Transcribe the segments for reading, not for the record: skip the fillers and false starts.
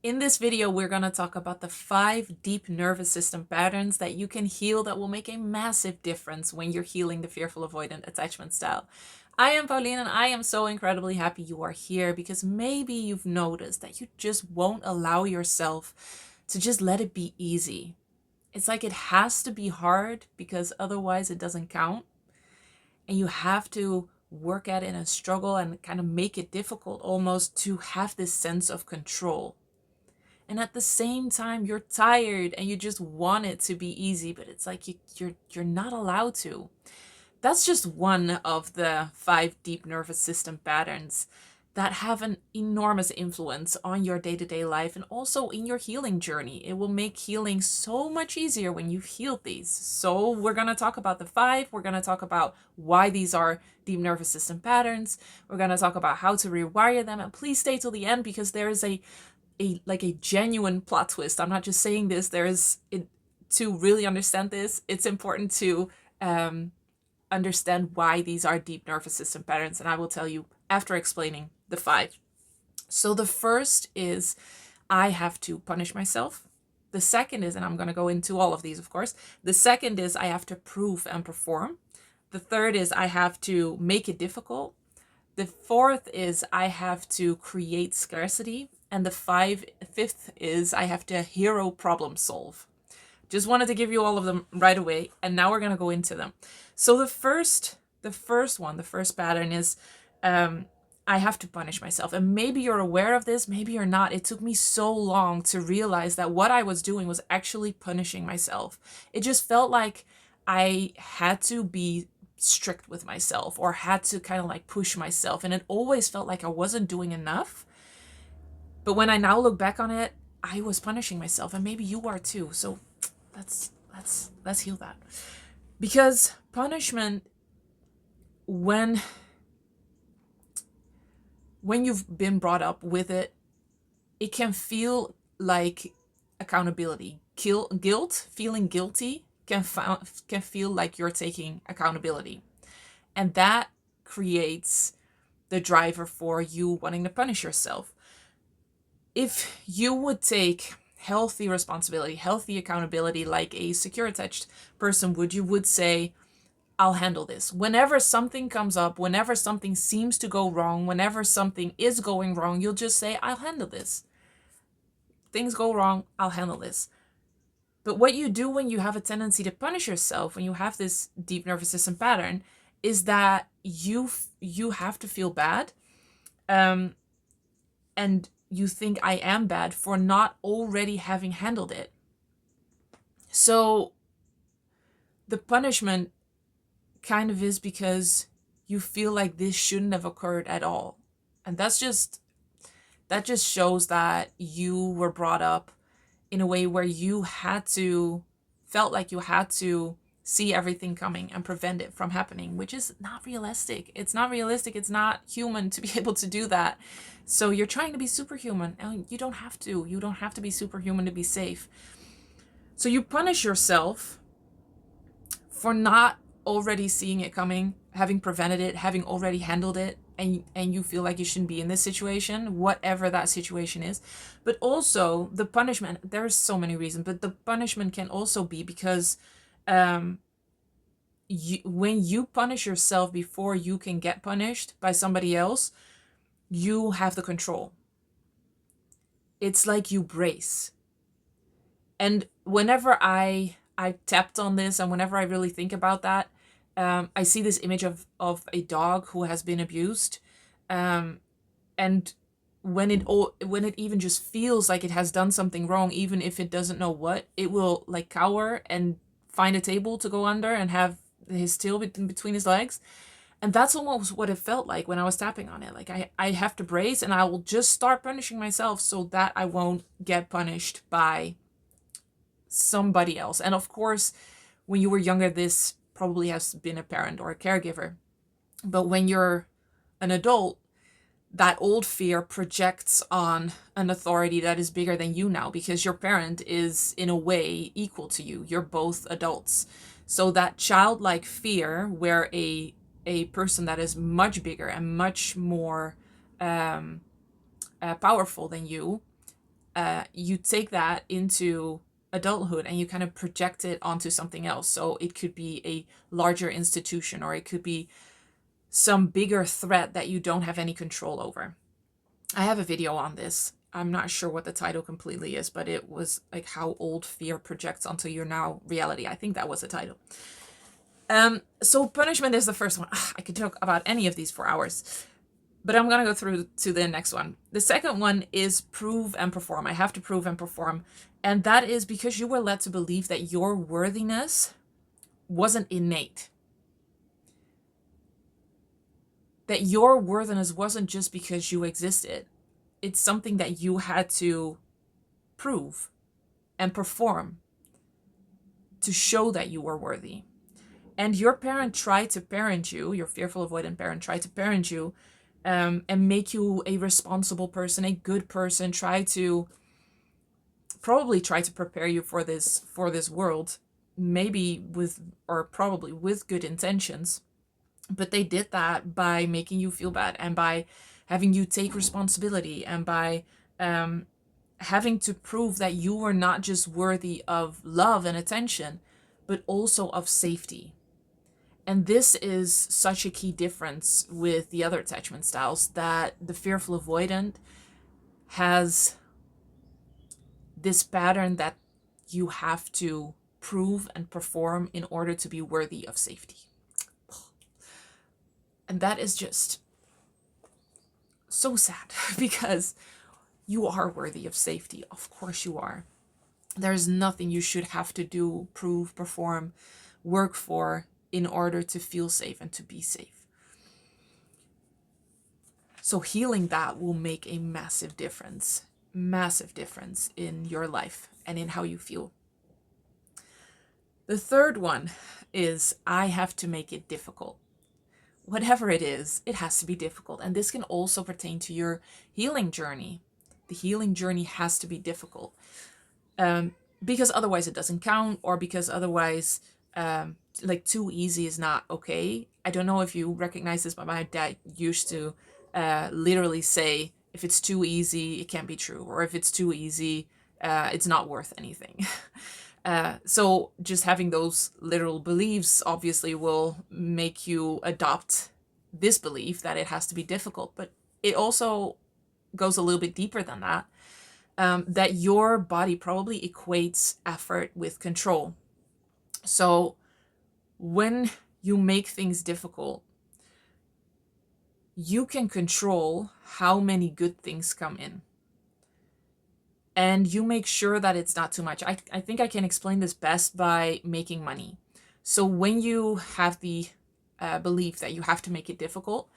In this video, we're going to talk about the 5 deep nervous system patterns that you can heal that will make a massive difference when you're healing the fearful avoidant attachment style. I am Pauline and I am so incredibly happy you are here because maybe you've noticed that you just won't allow yourself to just let it be easy. It's like it has to be hard because otherwise it doesn't count. And you have to work at it and struggle and kind of make it difficult almost to have this sense of control. And at the same time, you're tired and you just want it to be easy, but it's like you're not allowed to. That's just one of the 5 deep nervous system patterns that have an enormous influence on your day-to-day life and also in your healing journey. It will make healing so much easier when you've healed these. So we're going to talk about the 5. We're going to talk about why these are deep nervous system patterns. We're going to talk about how to rewire them. And please stay till the end because there is a genuine plot twist. I'm not just saying this. To really understand this, it's important to understand why these are deep nervous system patterns, and I will tell you after explaining the 5. So the first is I have to punish myself. The second is, and I'm going to go into all of these, of course. The second is I have to prove and perform. The third is I have to make it difficult. The fourth is I have to create scarcity. And the fifth is I have to hero problem solve. Just wanted to give you all of them right away. And now we're going to go into them. So the first pattern is I have to punish myself. And maybe you're aware of this, maybe you're not. It took me so long to realize that what I was doing was actually punishing myself. It just felt like I had to be strict with myself or had to kind of like push myself. And it always felt like I wasn't doing enough. But when I now look back on it, I was punishing myself, and maybe you are too. So let's heal that. Because punishment, when you've been brought up with it, it can feel like accountability. Guilt, feeling guilty can feel like you're taking accountability. And that creates the driver for you wanting to punish yourself. If you would take healthy responsibility, healthy accountability, like a secure attached person would, you would say, I'll handle this. Whenever something comes up, whenever something seems to go wrong, whenever something is going wrong, you'll just say, I'll handle this. Things go wrong, I'll handle this. But what you do when you have a tendency to punish yourself, when you have this deep nervous system pattern, is that you have to feel bad. And you think I am bad for not already having handled it. So the punishment kind of is because you feel like this shouldn't have occurred at all. And that just shows that you were brought up in a way where you felt like you had to see everything coming and prevent it from happening, which is not realistic. It's not realistic. It's not human to be able to do that. So you're trying to be superhuman, and you don't have to. You don't have to be superhuman to be safe. So you punish yourself for not already seeing it coming, having prevented it, having already handled it, and you feel like you shouldn't be in this situation, whatever that situation is. But also the punishment, there's so many reasons, but the punishment can also be because when you punish yourself before you can get punished by somebody else, you have the control. It's like you brace. And whenever I tapped on this, and whenever I really think about that, I see this image of a dog who has been abused, and when it even just feels like it has done something wrong, even if it doesn't know what, it will like cower and find a table to go under and have his tail between his legs. And that's almost what it felt like when I was tapping on it. Like I have to brace, and I will just start punishing myself so that I won't get punished by somebody else. And of course, when you were younger, this probably has been a parent or a caregiver. But when you're an adult, that old fear projects on an authority that is bigger than you now, because your parent is in a way equal to you. You're both adults. So that childlike fear, where a person that is much bigger and much more powerful than you you take that into adulthood and you kind of project it onto something else. So it could be a larger institution, or it could be some bigger threat that you don't have any control over. I have a video on this. I'm not sure what the title completely is, but it was like how old fear projects onto your now reality. I think that was the title. So punishment is the first one. I could talk about any of these for hours, but I'm going to go through to the next one. The second one is prove and perform. I have to prove and perform. And that is because you were led to believe that your worthiness wasn't innate. That your worthiness wasn't just because you existed. It's something that you had to prove and perform to show that you were worthy. And your parent tried to parent you, your fearful avoidant parent tried to parent you, and make you a responsible person, a good person, probably try to prepare you for this world, maybe with, or probably with good intentions. But they did that by making you feel bad, and by having you take responsibility, and by having to prove that you were not just worthy of love and attention, but also of safety. And this is such a key difference with the other attachment styles, that the fearful avoidant has this pattern that you have to prove and perform in order to be worthy of safety. And that is just so sad, because you are worthy of safety. Of course you are. There's nothing you should have to do, prove, perform, work for in order to feel safe and to be safe. So healing that will make a massive difference in your life and in how you feel. The third one is, I have to make it difficult. Whatever it is, it has to be difficult. And this can also pertain to your healing journey. The healing journey has to be difficult. Because otherwise it doesn't count, or because otherwise like too easy is not okay. I don't know if you recognize this, but my dad used to literally say, if it's too easy, it can't be true. Or if it's too easy, it's not worth anything. So just having those literal beliefs obviously will make you adopt this belief that it has to be difficult. But it also goes a little bit deeper than that. That your body probably equates effort with control. So when you make things difficult, you can control how many good things come in. And you make sure that it's not too much. I think I can explain this best by making money. So when you have the belief that you have to make it difficult,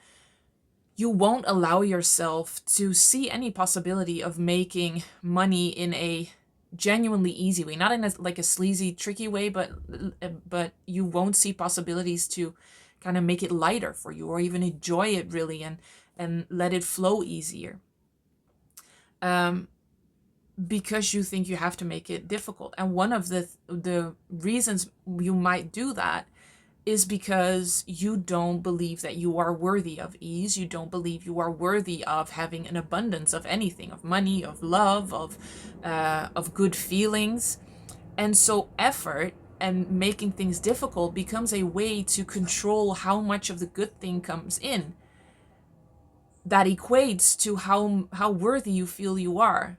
you won't allow yourself to see any possibility of making money in a genuinely easy way, not in a sleazy, tricky way, but you won't see possibilities to kind of make it lighter for you, or even enjoy it really, and let it flow easier. Because you think you have to make it difficult. And one of the reasons you might do that is because you don't believe that you are worthy of ease. You don't believe you are worthy of having an abundance of anything, of money, of love, of good feelings. And so effort and making things difficult becomes a way to control how much of the good thing comes in. That equates to how worthy you feel you are.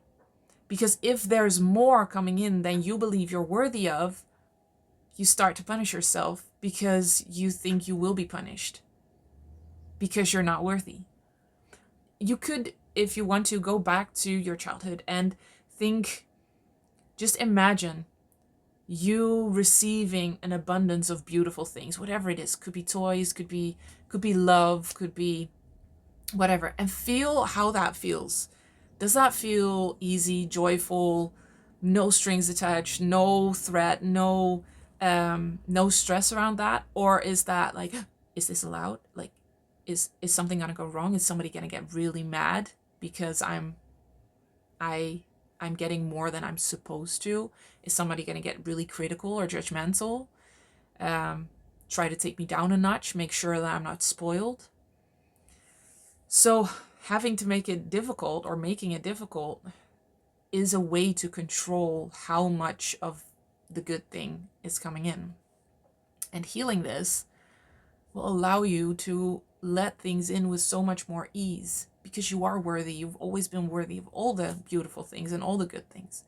Because if there's more coming in than you believe you're worthy of, you start to punish yourself because you think you will be punished because you're not worthy. You could, if you want to, go back to your childhood and think, just imagine you receiving an abundance of beautiful things, whatever it is. Could be toys, could be love, could be whatever. And feel how that feels. Does that feel easy, joyful, no strings attached, no threat, no stress around that? Or is that like, is this allowed? Like, is something gonna go wrong? Is somebody gonna get really mad because I'm getting more than I'm supposed to? Is somebody gonna get really critical or judgmental? Try to take me down a notch, make sure that I'm not spoiled. So having to make it difficult, or making it difficult, is a way to control how much of the good thing is coming in. And healing this will allow you to let things in with so much more ease, because you are worthy. You've always been worthy of all the beautiful things and all the good things.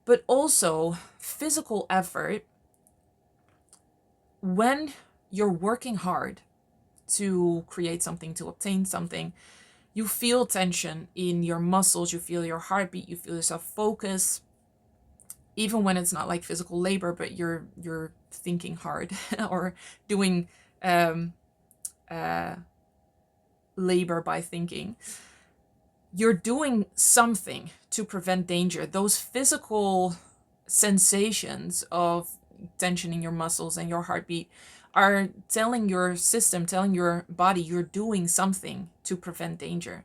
But also, physical effort, when you're working hard to create something, to obtain something, you feel tension in your muscles, you feel your heartbeat, you feel yourself focus, even when it's not like physical labor, but you're thinking hard or doing labor by thinking. You're doing something to prevent danger. Those physical sensations of tension in your muscles and your heartbeat are telling your system, telling your body you're doing something to prevent danger.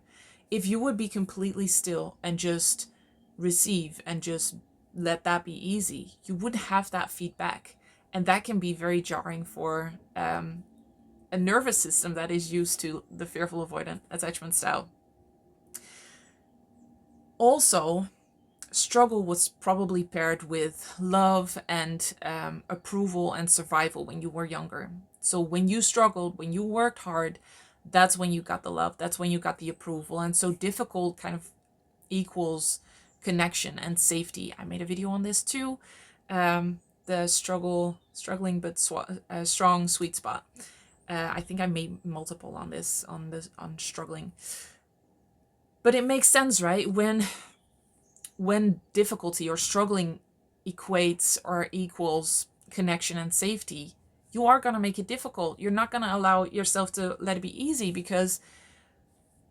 If you would be completely still and just receive and just let that be easy, you wouldn't have that feedback. And that can be very jarring for a nervous system that is used to the fearful avoidant attachment style. Also, struggle was probably paired with love and approval and survival when you were younger. So when you struggled, when you worked hard, that's when you got the love, that's when you got the approval. And so difficult kind of equals connection and safety. I made a video on this too. The struggling but strong sweet spot. I think I made multiple on this on struggling. But it makes sense, right? When difficulty or struggling equates or equals connection and safety, you are going to make it difficult. You're not going to allow yourself to let it be easy, because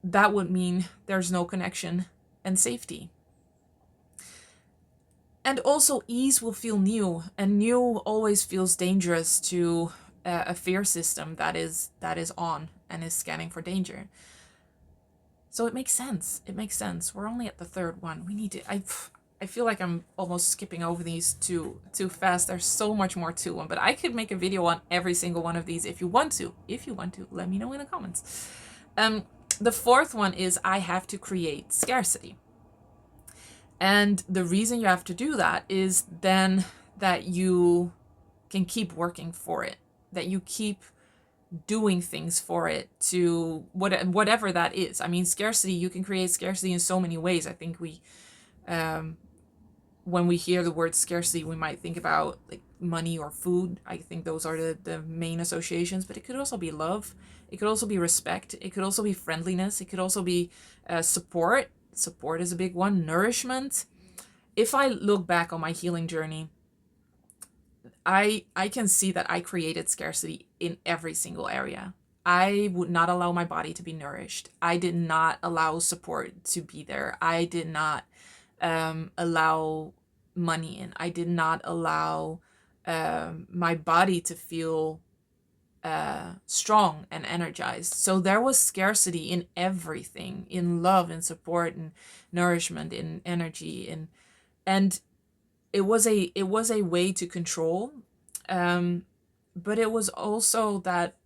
that would mean there's no connection and safety. And also, ease will feel new, and new always feels dangerous to a fear system that is on and is scanning for danger. So it makes sense. It makes sense. We're only at the third one. We need to. I feel like I'm almost skipping over these too fast. There's so much more to them, but I could make a video on every single one of these if you want to. If you want to, let me know in the comments. The fourth one is I have to create scarcity. And the reason you have to do that is then that you can keep working for it, that you keep doing things for it, to whatever that is. I mean, scarcity, you can create scarcity in so many ways. I think we when we hear the word scarcity, we might think about like money or food. I think those are the main associations, but it could also be love. It could also be respect. It could also be friendliness. It could also be support. Support is a big one. Nourishment. If I look back on my healing journey, I can see that I created scarcity in every single area. I would not allow my body to be nourished. I did not allow support to be there. I did not allow money in. I did not allow my body to feel strong and energized. So there was scarcity in everything, in love and support and nourishment, in energy, and it was a way to control, but it was also that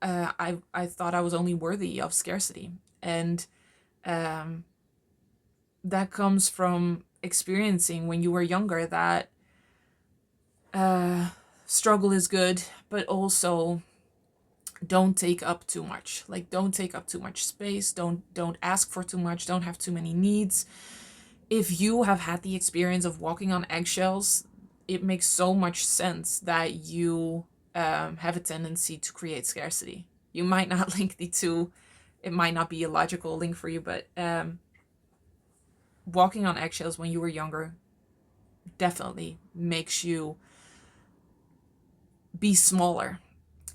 I thought I was only worthy of scarcity, and that comes from experiencing when you were younger that struggle is good, but also don't take up too much. Like, don't take up too much space. Don't ask for too much. Don't have too many needs. If you have had the experience of walking on eggshells, it makes so much sense that you have a tendency to create scarcity. You might not link the two. It might not be a logical link for you, but walking on eggshells when you were younger definitely makes you be smaller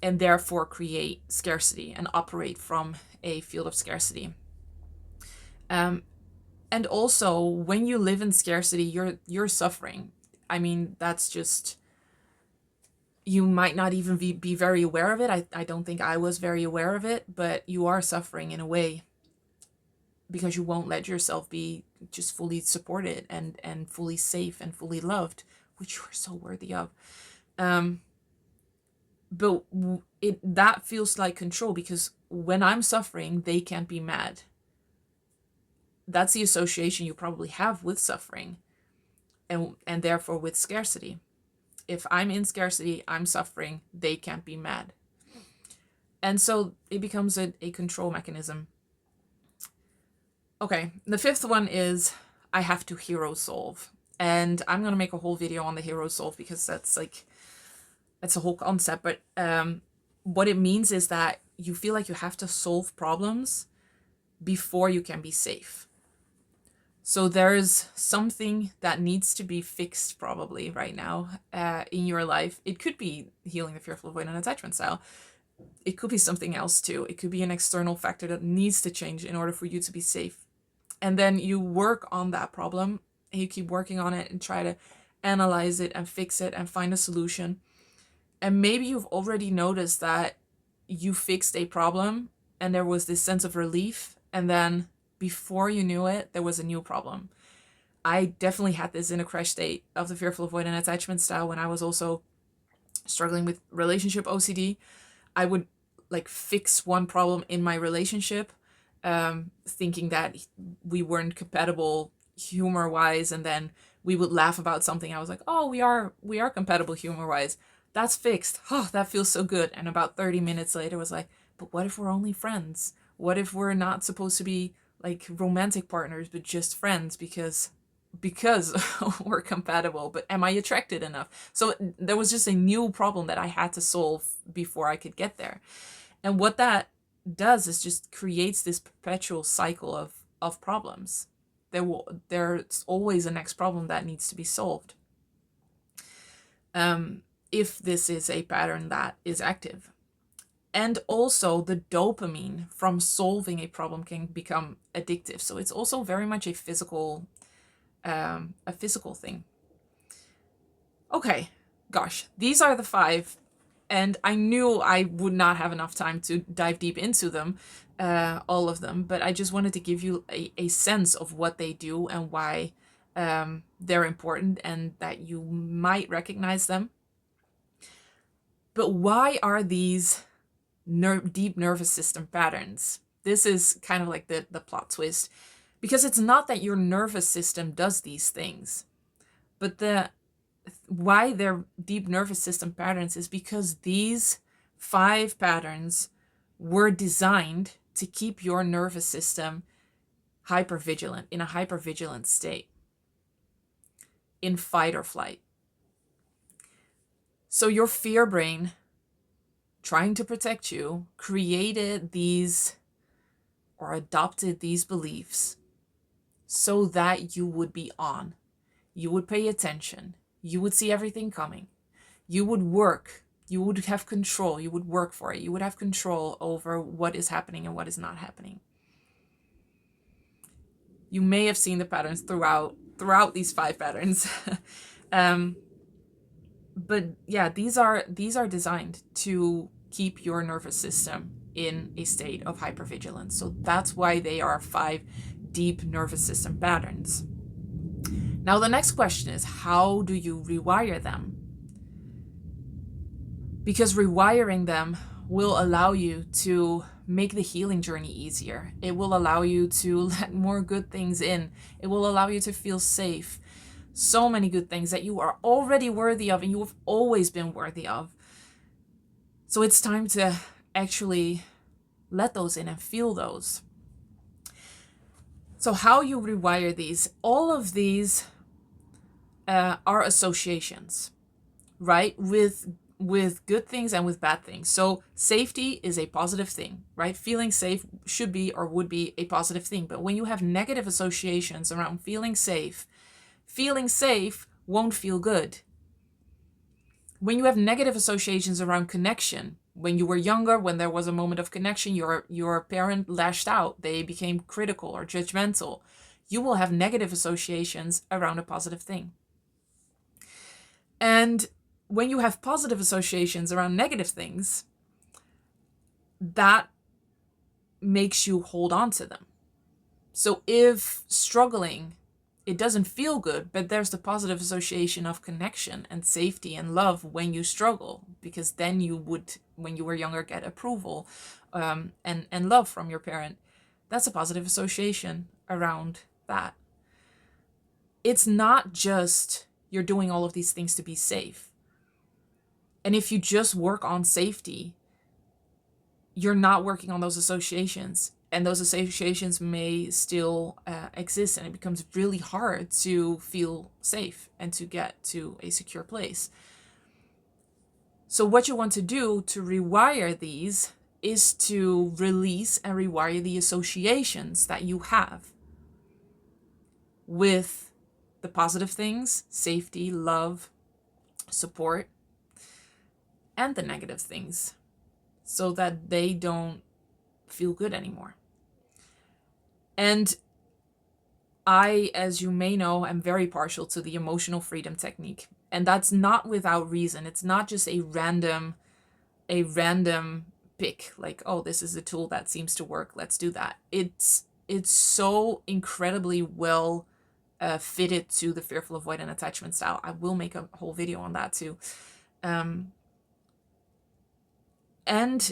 and therefore create scarcity and operate from a field of scarcity. And also, when you live in scarcity, you're suffering. I mean, that's just, you might not even be very aware of it. I don't think I was very aware of it, but you are suffering in a way because you won't let yourself be just fully supported and fully safe and fully loved, which you are so worthy of. But that feels like control, because when I'm suffering, they can't be mad. that's the association you probably have with suffering, and therefore with scarcity. If I'm in scarcity, I'm suffering, they can't be mad. And so it becomes a control mechanism. Okay, the fifth one is I have to hero solve. And I'm going to make a whole video on the hero solve because that's a whole concept. But what it means is that you feel like you have to solve problems before you can be safe. So there's something that needs to be fixed probably right now in your life. It could be healing the fearful avoidant attachment style. It could be something else too. It could be an external factor that needs to change in order for you to be safe. And then you work on that problem and you keep working on it and try to analyze it and fix it and find a solution. And maybe you've already noticed that you fixed a problem and there was this sense of relief, and then before you knew it, there was a new problem. I definitely had this in a crash state of the fearful avoidant attachment style when I was also struggling with relationship OCD. I would like fix one problem in my relationship, thinking that we weren't compatible humor-wise, and then we would laugh about something. I was like, oh, we are compatible humor-wise. That's fixed. Oh, that feels so good. And about 30 minutes later was like, but what if we're only friends? What if we're not supposed to be like romantic partners, but just friends because we're compatible, but am I attracted enough? So there was just a new problem that I had to solve before I could get there. And what that does is just creates this perpetual cycle of problems. There's always a next problem that needs to be solved. If this is a pattern that is active. And also the dopamine from solving a problem can become addictive. So it's also very much a physical thing. Okay, gosh, these are the 5, and I knew I would not have enough time to dive deep into them, all of them, but I just wanted to give you a sense of what they do and why they're important and that you might recognize them. But why are these deep nervous system patterns? This is kind of like the plot twist, because it's not that your nervous system does these things, but why they're deep nervous system patterns is because these 5 patterns were designed to keep your nervous system hypervigilant, in a hypervigilant state, in fight or flight. So your fear brain, trying to protect you, created these or adopted these beliefs so that you would be on. You would pay attention. You would see everything coming. You would work. You would have control. You would work for it. You would have control over what is happening and what is not happening. You may have seen the patterns throughout these 5 patterns. But yeah, these are designed to keep your nervous system in a state of hypervigilance. So that's why they are 5 deep nervous system patterns. Now the next question is, how do you rewire them? Because rewiring them will allow you to make the healing journey easier. It will allow you to let more good things in. It will allow you to feel safe. So many good things that you are already worthy of and you have always been worthy of. So it's time to actually let those in and feel those. So how you rewire these, all of these are associations, right? With good things and with bad things. So safety is a positive thing, right? Feeling safe should be or would be a positive thing. But when you have negative associations around feeling safe won't feel good. When you have negative associations around connection, when you were younger, when there was a moment of connection, your parent lashed out, they became critical or judgmental, you will have negative associations around a positive thing. And when you have positive associations around negative things, that makes you hold on to them. So if struggling, it doesn't feel good, but there's the positive association of connection and safety and love when you struggle, because then you would, when you were younger, get approval and love from your parent. That's a positive association around that. It's not just you're doing all of these things to be safe. And if you just work on safety, you're not working on those associations. And those associations may still exist, and it becomes really hard to feel safe and to get to a secure place. So what you want to do to rewire these is to release and rewire the associations that you have with the positive things, safety, love, support, and the negative things, so that they don't feel good anymore. And I, as you may know, am very partial to the emotional freedom technique. And that's not without reason. It's not just a random pick, like, oh, this is a tool that seems to work, let's do that. It's so incredibly well fitted to the fearful avoidant attachment style. I will make a whole video on that too. And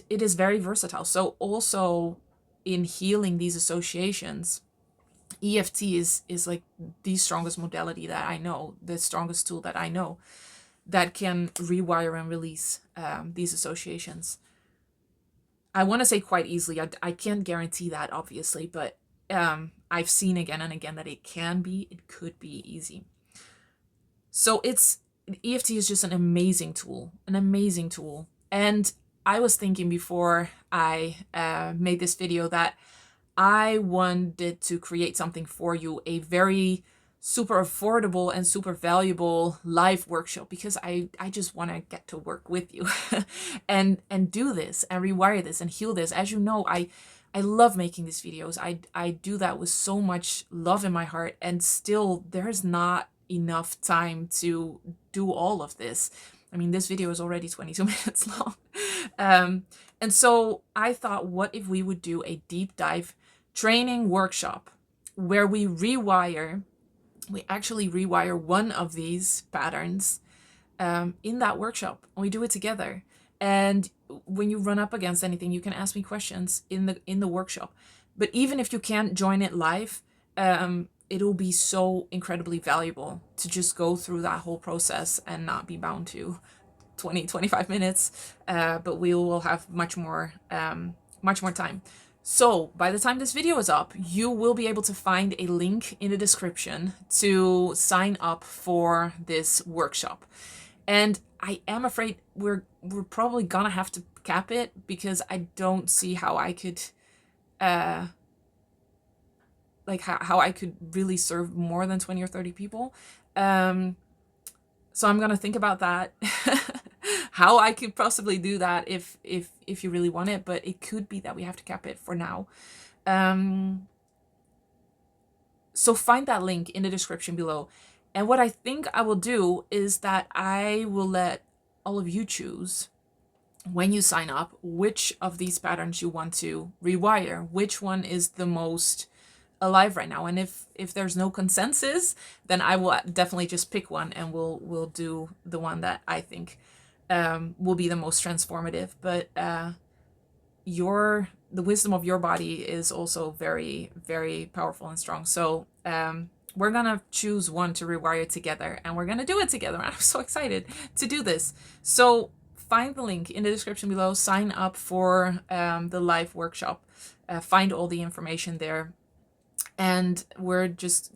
it is very versatile. So also in healing these associations, EFT is like the strongest modality that I know, the strongest tool that I know that can rewire and release these associations. I want to say quite easily. I can't guarantee that, obviously, but I've seen again and again that it could be easy. So EFT is just an amazing tool. And I was thinking before I made this video that I wanted to create something for you, a very super affordable and super valuable live workshop, because I just want to get to work with you and do this and rewire this and heal this. As you know, I love making these videos. I do that with so much love in my heart, and still there's not enough time to do all of this. I mean, this video is already 22 minutes long. And so I thought, what if we would do a deep dive training workshop where we actually rewire one of these patterns in that workshop, and we do it together. And when you run up against anything, you can ask me questions in the workshop. But even if you can't join it live, it'll be so incredibly valuable to just go through that whole process and not be bound to 20-25 minutes, but we will have much more time. So by the time this video is up, you will be able to find a link in the description to sign up for this workshop. And I am afraid we're probably gonna have to cap it, because I don't see how I could how I could really serve more than 20 or 30 people. So I'm gonna think about that, how I could possibly do that if you really want it, but it could be that we have to cap it for now. So find that link in the description below. And what I think I will do is that I will let all of you choose, when you sign up, which of these patterns you want to rewire, which one is the most alive right now. And if there's no consensus, then I will definitely just pick one, and we'll do the one that I think will be the most transformative. But the wisdom of your body is also very, very powerful and strong. So we're gonna choose one to rewire together, and we're gonna do it together. I'm so excited to do this. So find the link in the description below, sign up for the live workshop, find all the information there, and we're just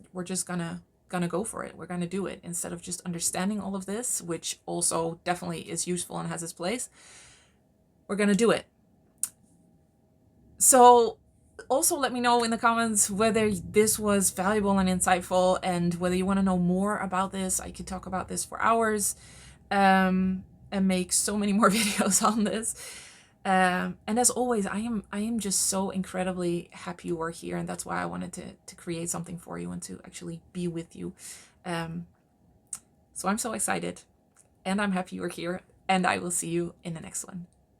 gonna go for it. We're gonna do it, instead of just understanding all of this, which also definitely is useful and has its place. We're gonna do it. So also let me know in the comments whether this was valuable and insightful, and whether you want to know more about this. I could talk about this for hours and make so many more videos on this. And as always, I am just so incredibly happy you are here, and that's why I wanted to create something for you and to actually be with you. So I'm so excited, and I'm happy you're here, and I will see you in the next one.